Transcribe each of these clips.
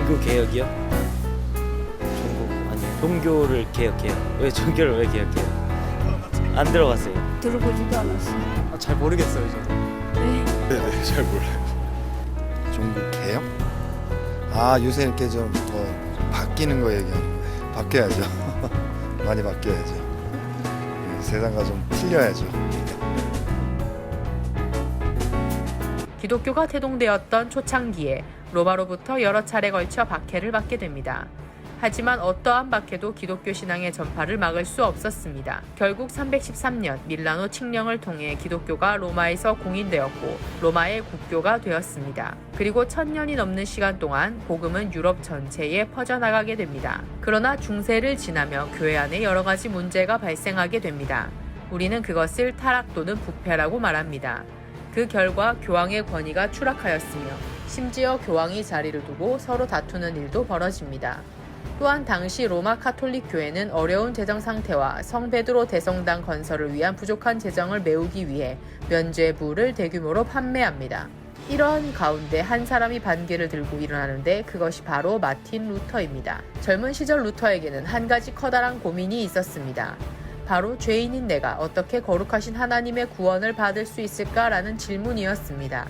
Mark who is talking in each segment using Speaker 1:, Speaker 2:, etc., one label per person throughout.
Speaker 1: 종교 개혁이요? 종교를 개혁해요. 왜 종교를 왜 개혁해요? 안 들어봤어요.
Speaker 2: 들어보지도 않았어.
Speaker 3: 잘 모르겠어요, 저도.
Speaker 2: 네.
Speaker 4: 네네, 잘 몰라요. 종교 개혁? 아, 요새 이렇게 좀 더 바뀌는 거 얘기하는 거예요. 바뀌어야죠. 많이 바뀌어야죠. 세상과 좀 틀려야죠.
Speaker 5: 기독교가 태동되었던 초창기에 로마로부터 여러 차례 걸쳐 박해를 받게 됩니다. 하지만 어떠한 박해도 기독교 신앙의 전파를 막을 수 없었습니다. 결국 313년 밀라노 칙령을 통해 기독교가 로마에서 공인되었고 로마의 국교가 되었습니다. 그리고 1000년이 넘는 시간 동안 복음은 유럽 전체에 퍼져나가게 됩니다. 그러나 중세를 지나며 교회 안에 여러 가지 문제가 발생하게 됩니다. 우리는 그것을 타락 또는 부패라고 말합니다. 그 결과 교황의 권위가 추락하였으며 심지어 교황이 자리를 두고 서로 다투는 일도 벌어집니다. 또한 당시 로마 카톨릭 교회는 어려운 재정 상태와 성 베드로 대성당 건설을 위한 부족한 재정을 메우기 위해 면죄부를 대규모로 판매합니다. 이러한 가운데 한 사람이 반기를 들고 일어나는데 그것이 바로 마틴 루터입니다. 젊은 시절 루터에게는 한 가지 커다란 고민이 있었습니다. 바로 죄인인 내가 어떻게 거룩하신 하나님의 구원을 받을 수 있을까라는 질문이었습니다.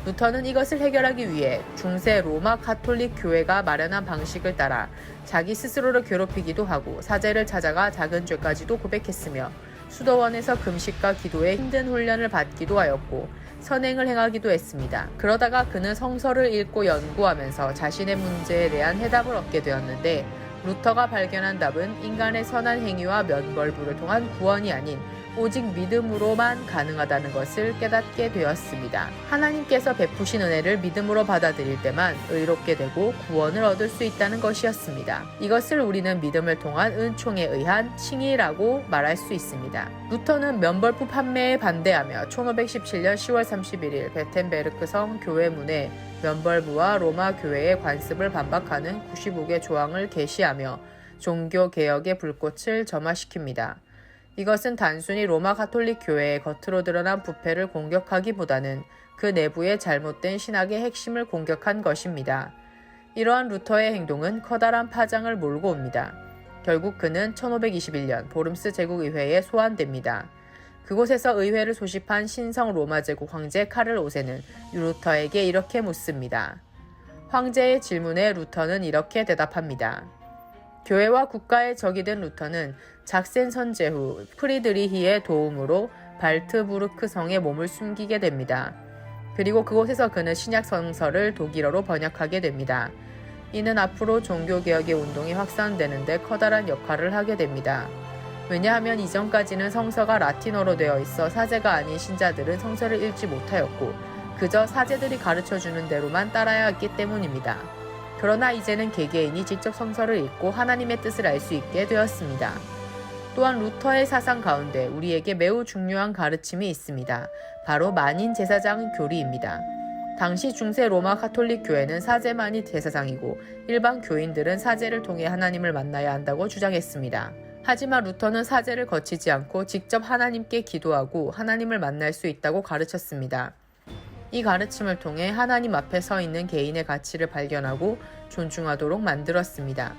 Speaker 5: 루터는 이것을 해결하기 위해 중세 로마 카톨릭 교회가 마련한 방식을 따라 자기 스스로를 괴롭히기도 하고 사제를 찾아가 작은 죄까지도 고백했으며 수도원에서 금식과 기도에 힘든 훈련을 받기도 하였고 선행을 행하기도 했습니다. 그러다가 그는 성서를 읽고 연구하면서 자신의 문제에 대한 해답을 얻게 되었는데 루터가 발견한 답은 인간의 선한 행위와 면벌부를 통한 구원이 아닌 오직 믿음으로만 가능하다는 것을 깨닫게 되었습니다. 하나님께서 베푸신 은혜를 믿음으로 받아들일 때만 의롭게 되고 구원을 얻을 수 있다는 것이었습니다. 이것을 우리는 믿음을 통한 은총에 의한 칭의라고 말할 수 있습니다. 루터는 면벌부 판매에 반대하며 1517년 10월 31일 베텐베르크 성 교회 문에 면벌부와 로마 교회의 관습을 반박하는 95개 조항을 게시하며 종교개혁의 불꽃을 점화시킵니다. 이것은 단순히 로마 카톨릭 교회의 겉으로 드러난 부패를 공격하기보다는 그 내부의 잘못된 신학의 핵심을 공격한 것입니다. 이러한 루터의 행동은 커다란 파장을 몰고 옵니다. 결국 그는 1521년 보름스 제국의회에 소환됩니다. 그곳에서 의회를 소집한 신성 로마 제국 황제 카를 5세는 루터에게 이렇게 묻습니다. 황제의 질문에 루터는 이렇게 대답합니다. 교회와 국가의 적이 된 루터는 작센 선제 후 프리드리히의 도움으로 발트부르크 성에 몸을 숨기게 됩니다. 그리고 그곳에서 그는 신약 성서를 독일어로 번역하게 됩니다. 이는 앞으로 종교개혁의 운동이 확산되는데 커다란 역할을 하게 됩니다. 왜냐하면 이전까지는 성서가 라틴어로 되어 있어 사제가 아닌 신자들은 성서를 읽지 못하였고 그저 사제들이 가르쳐주는 대로만 따라야 했기 때문입니다. 그러나 이제는 개개인이 직접 성서를 읽고 하나님의 뜻을 알 수 있게 되었습니다. 또한 루터의 사상 가운데 우리에게 매우 중요한 가르침이 있습니다. 바로 만인 제사장 교리입니다. 당시 중세 로마 카톨릭 교회는 사제만이 제사장이고 일반 교인들은 사제를 통해 하나님을 만나야 한다고 주장했습니다. 하지만 루터는 사제를 거치지 않고 직접 하나님께 기도하고 하나님을 만날 수 있다고 가르쳤습니다. 이 가르침을 통해 하나님 앞에 서 있는 개인의 가치를 발견하고 존중하도록 만들었습니다.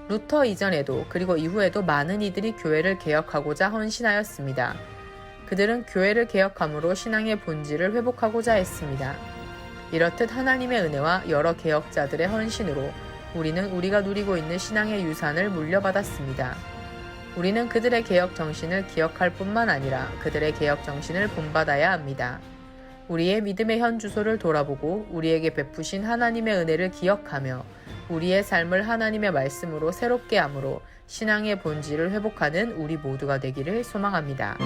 Speaker 5: 루터 이전에도 그리고 이후에도 많은 이들이 교회를 개혁하고자 헌신하였습니다. 그들은 교회를 개혁함으로 신앙의 본질을 회복하고자 했습니다. 이렇듯 하나님의 은혜와 여러 개혁자들의 헌신으로 우리는 우리가 누리고 있는 신앙의 유산을 물려받았습니다. 우리는 그들의 개혁 정신을 기억할 뿐만 아니라 그들의 개혁 정신을 본받아야 합니다. 우리의 믿음의 현 주소를 돌아보고 우리에게 베푸신 하나님의 은혜를 기억하며 우리의 삶을 하나님의 말씀으로 새롭게 함으로 신앙의 본질을 회복하는 우리 모두가 되기를 소망합니다.